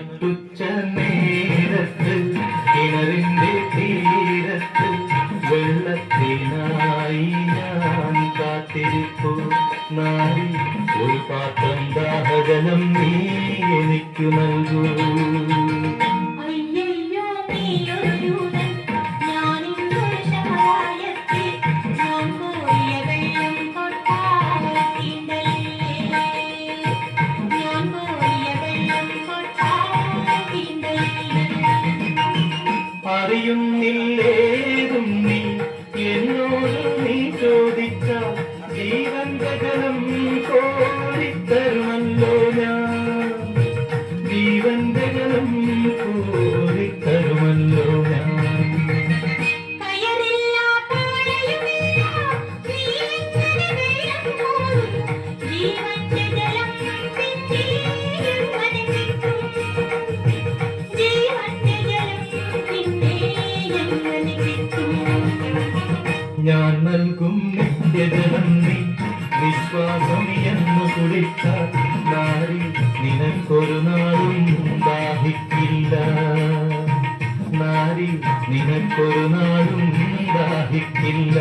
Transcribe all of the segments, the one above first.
നട്ടുച്ച നേരത്ത് കിണറിന്റെ തീരത്ത് വെള്ളത്തിനായി ഞാൻ കാത്തിരിപ്പു നാരി ഒരു പാത്രം ദാഹജലം നീ എനിക്കു നൽകൂ. അറിയുന്നില്ലേതും നീ എന്നോട് നീ ചോദിച്ച ജീവന്റെ ജലം കോരിത്തരുമല്ലോ ഞാൻ, ജീവന്റെ ജലം കോരിത്തരുമല്ലോ ഞാൻ. ഞാൻ നൽകും നിത്യജലം നീ വിശ്വാസം എന്ന് കുടിച്ചാൽ നാരി നിനക്കൊരു നാളും ദാഹിക്കില്ല, നാരി നിനക്കൊരു നാളും ദാഹിക്കില്ല.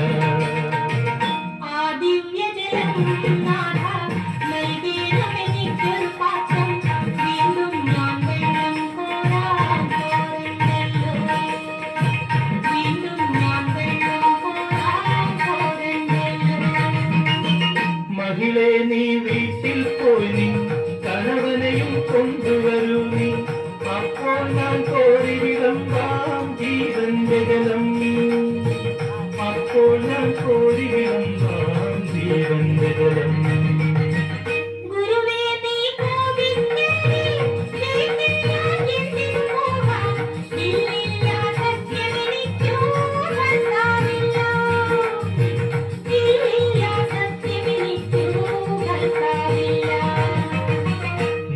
മഹിളെ നീ വീട്ടിൽ പോയി നീ കണവനെയും കൊണ്ടുവരൂ നീ, അപ്പോൾ ഞാൻ കോരി വിളമ്പാം ജീവന്റെ ജലം, അപ്പോൾ ഞാൻ കോരി വിളമ്പാം ജീവന്റെ ജലം.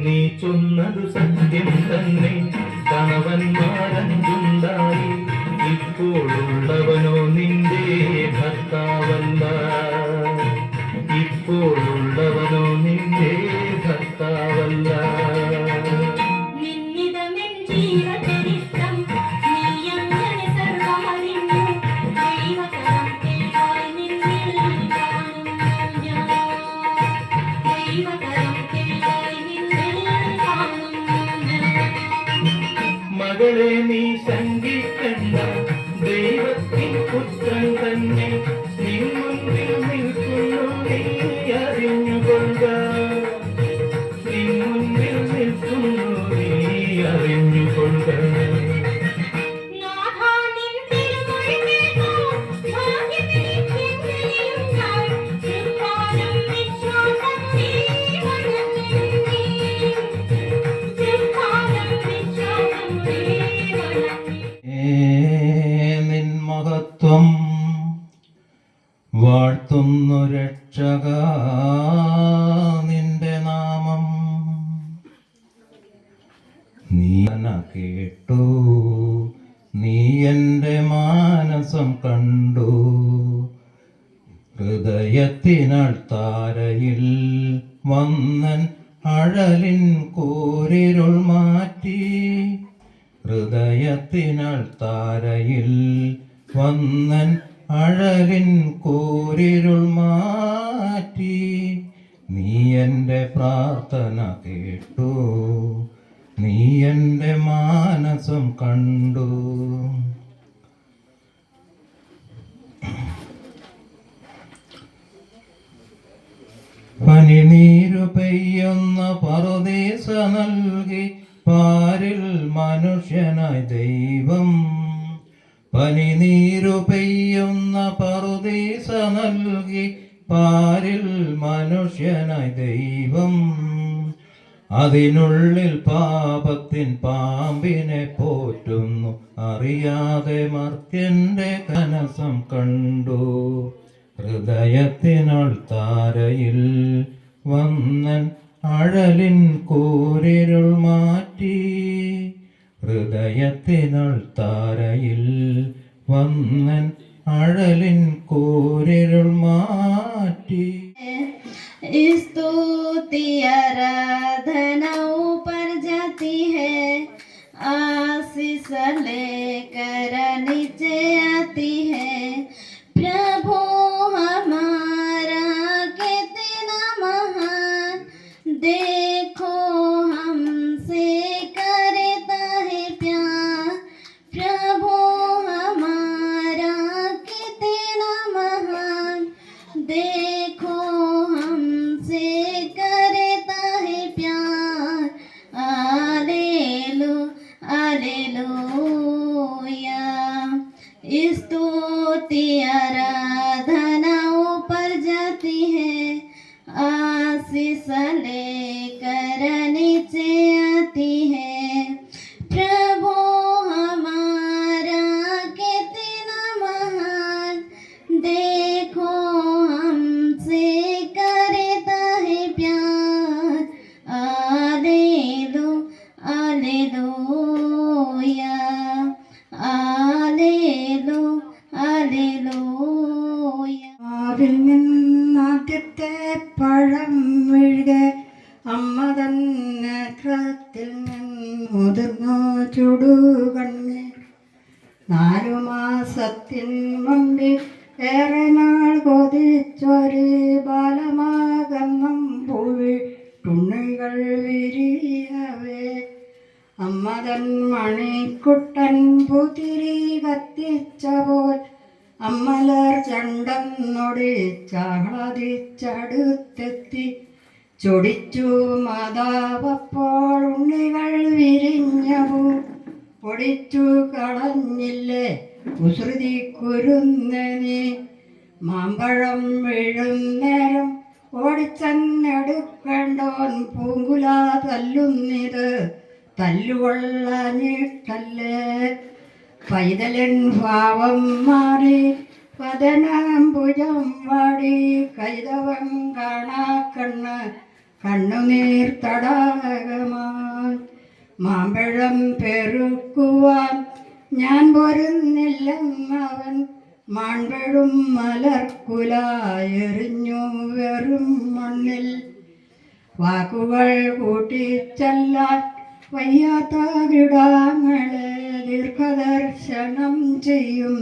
നീ ചൊന്നതു സത്യം തന്നെ, കണവന്മാരഞ്ചുണ്ടായി, ഇപ്പോഴുള്ളവനോ നിന്റെ ഭർത്താവല്ല, ഇപ്പോഴുള്ളവനോ നിന്റെ ഭർത്താവല്ല. മകളെ നീ ശങ്കിക്കണ്ട, ദൈവത്തിൻ പുത്രൻ തന്നെ നിൻ മുൻപിൽ നിൽക്കുന്നു, നീ അറിഞ്ഞുകൊള്ളുക, നിൻ മുൻപിൽ നിൽക്കുന്നു, നീ അറിഞ്ഞുകൊള്ളുക. മഹത്വം വാഴ്ത്തുന്നു രക്ഷക നിന്റെ നാമം. നീ കേട്ടു, നീ എൻ്റെ മാനസം കണ്ടു, ഹൃദയത്തിനൾ താരയിൽ വന്നൻ അഴലിൻ കൂരിരുൾ മാറ്റി, ഹൃദയത്തിനൾ താരയിൽ വന്നൻ അഴലിൻ കൂരിരുൾ മാറ്റി. നീ എൻ്റെ പ്രാർത്ഥന കേട്ടു, നീ എൻ്റെ മാനസം കണ്ടു. പനിനീരു പെയ്യുന്ന പറുദീസ നൽകി പാരിൽ മനുഷ്യനായി ദൈവം, പനിനീരു പെയ്യുന്ന പറുദീസ നൽകി പാരിൽ മനുഷ്യനായി ദൈവം. അതിനുള്ളിൽ പാപത്തിൻ പാമ്പിനെ പോറ്റുന്നു, അറിയാതെ മർത്യന്റെ കനസം കണ്ടു, ഹൃദയത്തിനൾ താരയിൽ വന്നൻ അഴലിൻ കൂരിരുൾ മാറ്റി, ഹൃദയത്തിനൾ താരയിൽ വന്നൻ അഴലിൻ കൂരിരുൾ മാറ്റി. स्तुति आराधना ऊपर जाती है, लेकर नीचे आती है। प्रभु हमारा कितना महान, देखो हमसे करता है प्यार। प्रभु हमारा कितना महान, देखो हमसे करता है प्यार। हालेलुया, स्तुति आराधना ऊपर जाती है, आशीष लेकर नीचे आती है। प्रभु हमारा कितना महान, देखो हमसे करता है प्यार। हालेलुया, हालेലൂയ. ആവിൽ നിന്നാദ്യത്തെ പഴം വീഴുകെ അമ്മ തന്നെ നേത്രത്തിൽ മുതിർന്നു ചുടുകണ്ണി. 4 മാസത്തിൻ മുമ്പിൽ ഏറെ നാൾ കൊതിച്ചൊരു ബാലമാകന്നം പൂവി തുണികൾ വിരിയവേ. അമ്മതൻ മണിക്കുട്ടൻ പുതിരി കത്തിച്ച പോൽ അമ്മലർ ചണ്ടന്നൊടിച്ചാഹ്ലാദിച്ചടുത്തെത്തി. ചൊടിച്ചു മാതാവപ്പോൾ ഉണ്ണികൾ വിരിഞ്ഞവു പൊടിച്ചു കളഞ്ഞില്ലേ കുസൃതി കുരുന്നനി. മാമ്പഴം വീഴും നേരം ഓടിച്ചെന്നെടുക്കേണ്ടോൻ പൂങ്കുല തല്ലുന്നിത് തല്ലുകൊള്ളാഞ്ഞിട്ടല്ലേ. പൈതലൻ ഭാവം മാറി വദനാംബുജം വാടി കൈതവം കാണാ കണ്ണ് കണ്ണുനീർ തടാകമായി. മാമ്പഴം പെറുക്കുവാൻ ഞാൻ പോരുന്നില്ലെന്നവൻ മാൺപെടും മലർക്കുല എറിഞ്ഞു വെറും മണ്ണിൽ. വാക്കുകൾ കൂട്ടിച്ചെല്ലാൻ വയ്യാത്ത കിടാങ്ങളെ ദീർഘദർശനം ചെയ്യും.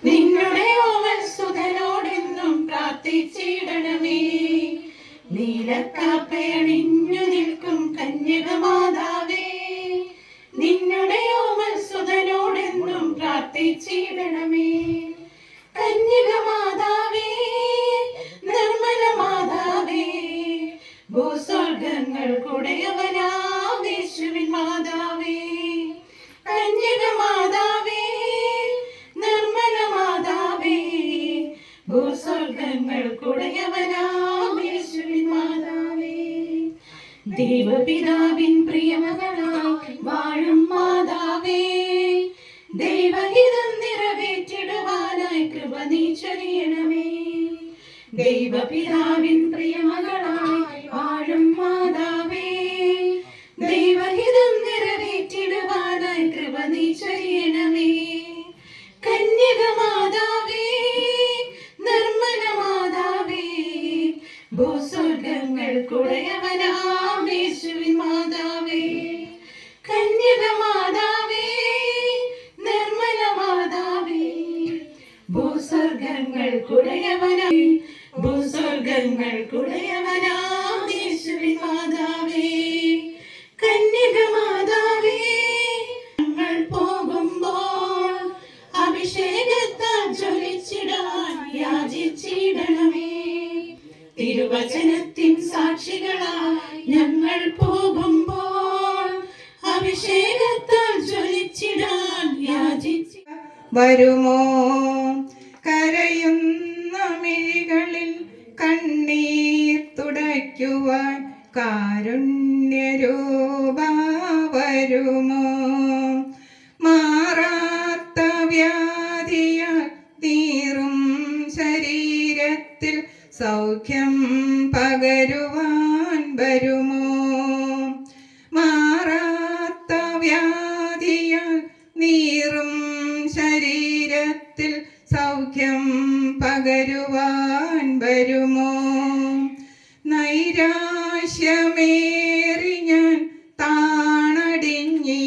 നിന്നുടെ ഓമൽസുതനോടെന്നും പ്രാർത്ഥിച്ചിടണമേ. നീലക്കാപ്പയണിഞ്ഞു നിൽക്കും കന്യകമാതാവേ, നിന്നുടെ ഓമൽസുതനോടെന്നും പ്രാർത്ഥിച്ചിടണമേ. കന്യകമാതാവേ, നിർമ്മല മാതാവേ, ഭൂസ്വർഗങ്ങൾക്കുടയവനാം യേശുവിൻ മാതാവേ. കന്യകമാതാവേ, നിർമ്മല മാതാവേ, ഭൂസ്വർഗങ്ങൾക്കുടയവനാം യേശുവിൻ മാതാവേ. ദൈവപിതാവിൻ പ്രിയമകളായി വാഴും മാതാവേ, ദൈവഹിതം നിറവേറ്റിടുവാനായി കൃപ നീ ചൊരിയണമേ. ദൈവപിതാവിൻ പ്രിയമകളായി വാഴും മാതാവേ, ദൈവഹിതം നിറവേറ്റിടുവാനായി കൃപ നീ ചൊരിയണമേ. കന്യകമാതാവേ, നിർമ്മല മാതാവേ, ഭൂസ്വർഗങ്ങൾക്കുടയവനാം യേശുവിൻ മാതാവേ. കന്യകമാതാവേ, നിർമ്മല മാതാവേ, ഭൂസ്വർഗങ്ങൾക്കുടയവനാം ഭൂസ്വർഗങ്ങൾക്കുടയവനാം യേശുവിൻ മാതാവേ. കന്യകമാതാവേ, ഞങ്ങൾ പോകുമ്പോൾ അഭിഷേകത്താൽ ജ്വലിച്ചിടാൻ യാചിച്ചിടണമേ. തിരുവചനത്തിൻ സാക്ഷികളായി ഞങ്ങൾ പോകുമ്പോൾ അഭിഷേകത്താൽ ജ്വലിച്ചിടാൻ യാചിച്ച വരുമോ കരയുന്ന മിഴികളിൽ കണ്ണീർ തുടയ്ക്കുവാൻ കാരുണ്യരൂപ വരുമോ. മാറാത്ത വ്യാധിയാൽ നീറും ശരീരത്തിൽ സൗഖ്യം പകരുവാൻ വരുമോ. മാറാത്ത വ്യാധിയാൽ നീറും ശരീരത്തിൽ സൗഖ്യം പകരുവാൻ വരുമോ. നൈരാശ്യമേറി ഞാൻ താണടിഞ്ഞീ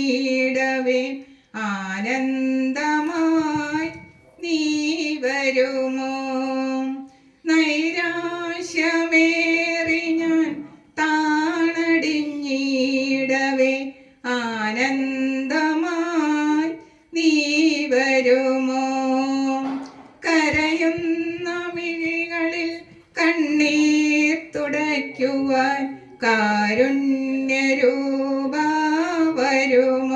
ആനന്ദമായി നീ വരുമോ? കരയുന്ന മിഴികളിൽ കണ്ണീർ തുടയ്ക്കുവാൻ കാരുണ്യരൂപ വരുമോ?